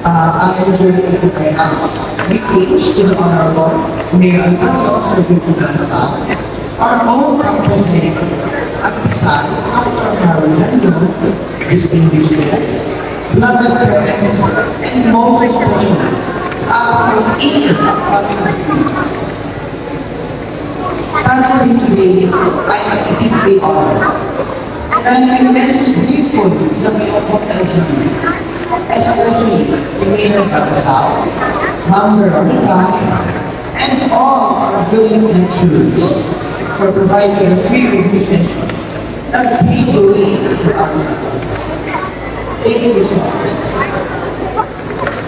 I am very greetings to the Honorable Mayor Antonio Sergio Gaza, our own representative at Pasay, Dr. Marilyn, distinguished guests, beloved parents, and most especially, our eager upcoming. Standing today, I am deeply honored. And I'm immensely grateful to the Mayor of LGB, especially the Mayor of Bagasao, Ma'am Veronica, and all our brilliant lecturers for providing a free revision that paved the way for our success. Thank you so much.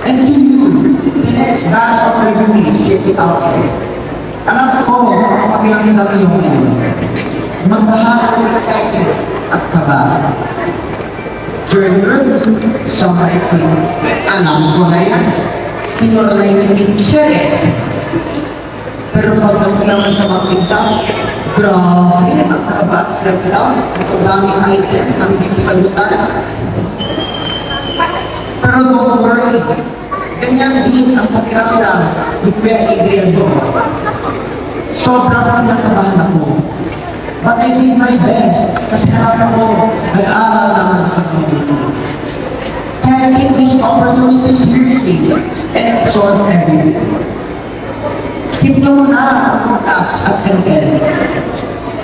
And to you, the next batch of revenues check out there. Alam ko, kapakilangin namin yung ngayon. Maghahanap ng excitement at kaba. Journal, sa maikling, alam ko na yan. Tinura na yung teacher eh. Pero pagdating naman sa mga exam, grabe, ang kaba at self-doubt. Ang daming items ang sinasagutan. Pero don't worry, ganyan din ang pakiramdam ni Kuya Adrian doon. Sobrang nakabahan ako. But I did my best kasi alam ko, nag-aaral naman sa communities. Kaya take this opportunity seriously and absorb everything. Skip nyo muna ang tax at ML.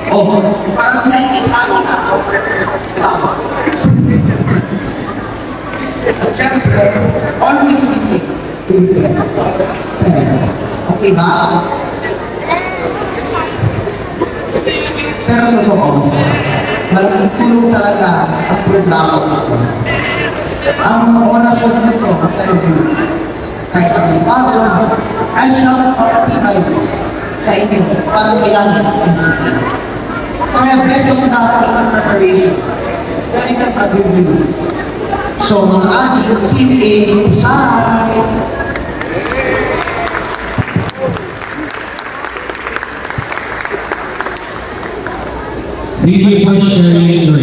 O, parang naikipani na ako. At syempre, always listen to your parents. Okay ba? Pero totoo, malaking tulong talaga ang programa ko. Ang oras ko nito, sa review, kahit ang pagod, ay siyang papatibay sa inyo para mayanin ang NCT. Kaya best of the preparation, galing ang pag-review. So, mga ating feeling, bye! Thank you for sharing your